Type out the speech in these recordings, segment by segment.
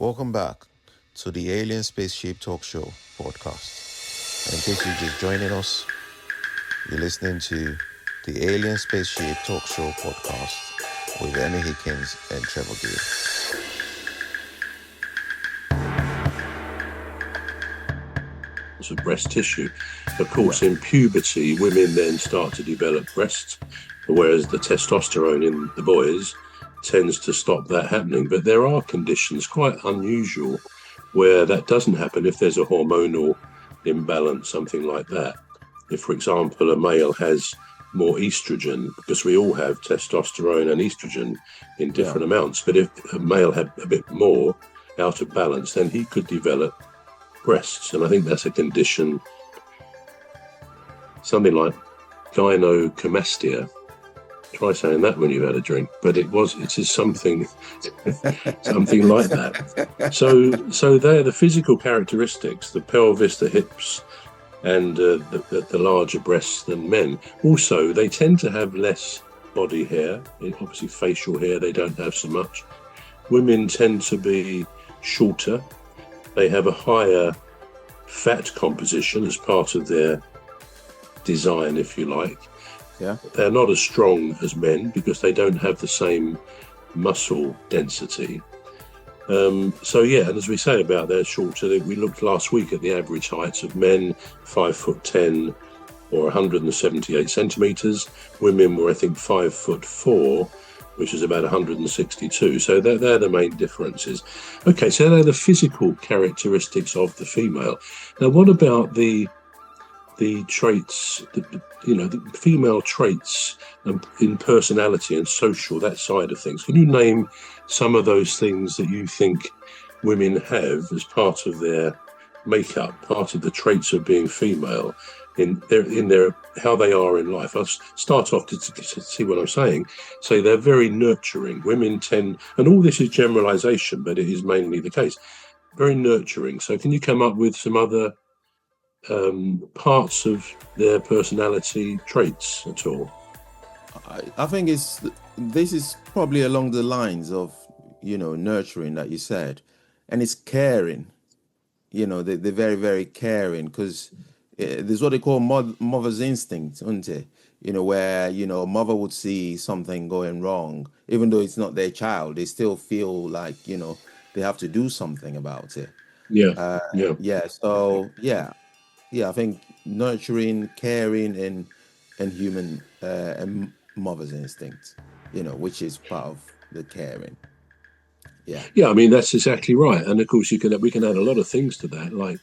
Welcome back to the Alien Spaceship Talk Show podcast. And in case you're just joining us, you're listening to the Alien Spaceship Talk Show podcast with Emmy, Hikins, and Trevor. Of breast tissue. Of course, in puberty, women then start to develop breasts, whereas the testosterone in the boys tends to stop that happening. But there are conditions, quite unusual, where that doesn't happen if there's a hormonal imbalance, something like that. If, for example, a male has more estrogen, because we all have testosterone and estrogen in different amounts, but if a male had a bit more out of balance, then he could develop breasts, and I think that's a condition, something like Gynecomastia. Try saying that when you've had a drink, but it is something something like that. So they're the physical characteristics: the pelvis, the hips, and the larger breasts than men. Also, they tend to have less body hair. Obviously, facial hair they don't have so much. Women tend to be shorter. They have a higher fat composition as part of their design, if you like. Yeah. They're not as strong as men because they don't have the same muscle density. And as we say about they're shorter, we looked last week at the average heights of men, 5'10" or 178 centimetres. Women were, I think, 5'4", which is about 162. So they're the main differences. Okay, so they're the physical characteristics of the female. Now, what about the traits, the female traits in personality and social, that side of things? Can you name some of those things that you think women have as part of their makeup, part of the traits of being female? In their how they are in life. I'll start off to see what I'm saying. So they're very nurturing. Women tend, and all this is generalization, but it is mainly the case, very nurturing. So can you come up with some other parts of their personality traits at all? I think this is probably along the lines of nurturing that you said, and it's caring. They're very, very caring, because this is what they call mother's instinct, isn't it? Where a mother would see something going wrong, even though it's not their child, they still feel like they have to do something about it. I think nurturing, caring, and human and mother's instinct, which is part of the caring. I mean, that's exactly right. And of course we can add a lot of things to that, like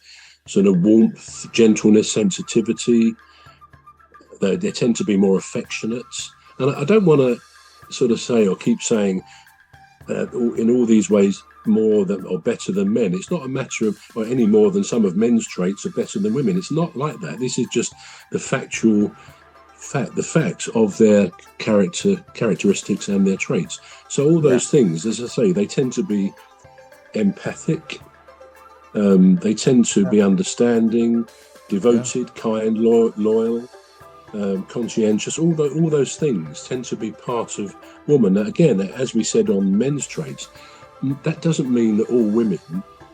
sort of warmth, gentleness, sensitivity. They tend to be more affectionate. And I don't want to sort of say or keep saying that in all these ways more than or better than men. It's not a matter of or any more than some of men's traits are better than women. It's not like that. This is just the facts of their characteristics and their traits. So all those things, as I say, they tend to be empathic. They tend to be understanding, devoted, kind, loyal, conscientious. All those things tend to be part of woman. Now, again, as we said on men's traits, that doesn't mean that all women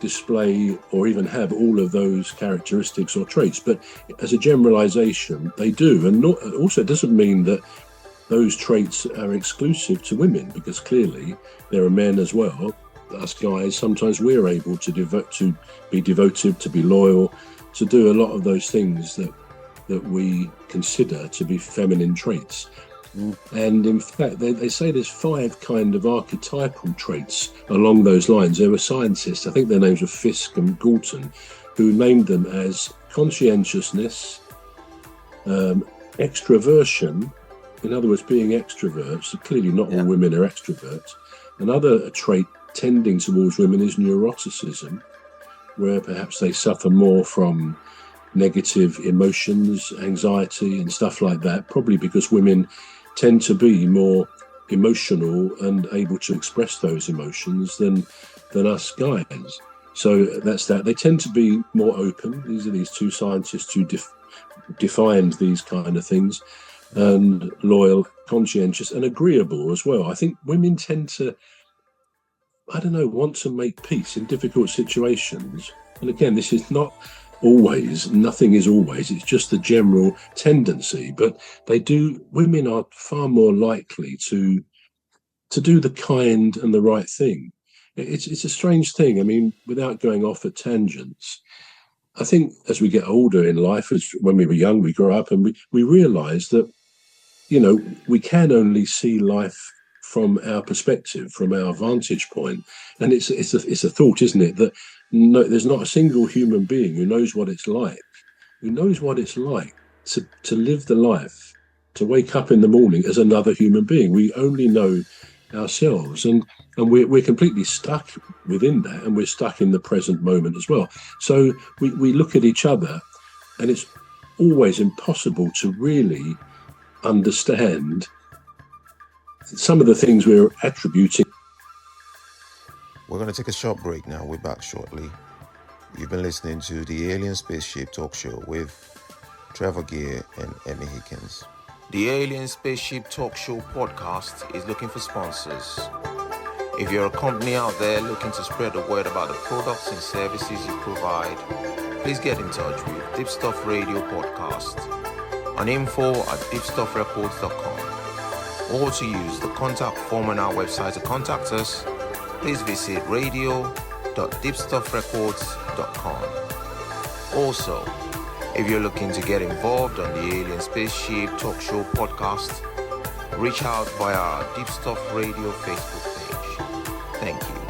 display or even have all of those characteristics or traits, but as a generalization, they do. And also doesn't mean that those traits are exclusive to women, because clearly there are men as well. Us guys, sometimes we're able to be devoted, to be loyal, to do a lot of those things that we consider to be feminine traits. And in fact, they say there's 5 kind of archetypal traits along those lines. There were scientists, I think their names were Fisk and Galton, who named them as conscientiousness, extroversion, in other words, being extroverts. So clearly not all women are extroverts. Another trait tending towards women is neuroticism, where perhaps they suffer more from negative emotions, anxiety and stuff like that, probably because women tend to be more emotional and able to express those emotions than us guys. So that's that. They tend to be more open. These are these 2 scientists who defined these kind of things, and loyal, conscientious and agreeable as well. I think women tend to I don't know, want to make peace in difficult situations. And again, this is not always, nothing is always, it's just the general tendency. But women are far more likely to do the kind and the right thing. It's a strange thing. I mean, without going off at tangents, I think as we get older in life, as when we were young, we grow up and we realize that, we can only see life from our perspective, from our vantage point. And it's a thought, isn't it, that no, there's not a single human being who knows what it's like, to live the life, to wake up in the morning as another human being. We only know ourselves, and we're completely stuck within that, and we're stuck in the present moment as well. So we look at each other, and it's always impossible to really understand some of the things we're attributing. We're going to take a short break now. We're back shortly. You've been listening to the Alien Spaceship Talk Show with Trevor and Emmy Hikins. The Alien Spaceship Talk Show podcast is looking for sponsors. If you're a company out there looking to spread the word about the products and services you provide, please get in touch with Deepstuff Radio Podcast on info@deepstuffrecords.com, or to use the contact form on our website to contact us, please visit radio.deepstuffrecords.com. Also, if you're looking to get involved on the Alien Spaceship Talk Show podcast, reach out via our Deepstuff Radio Facebook page. Thank you.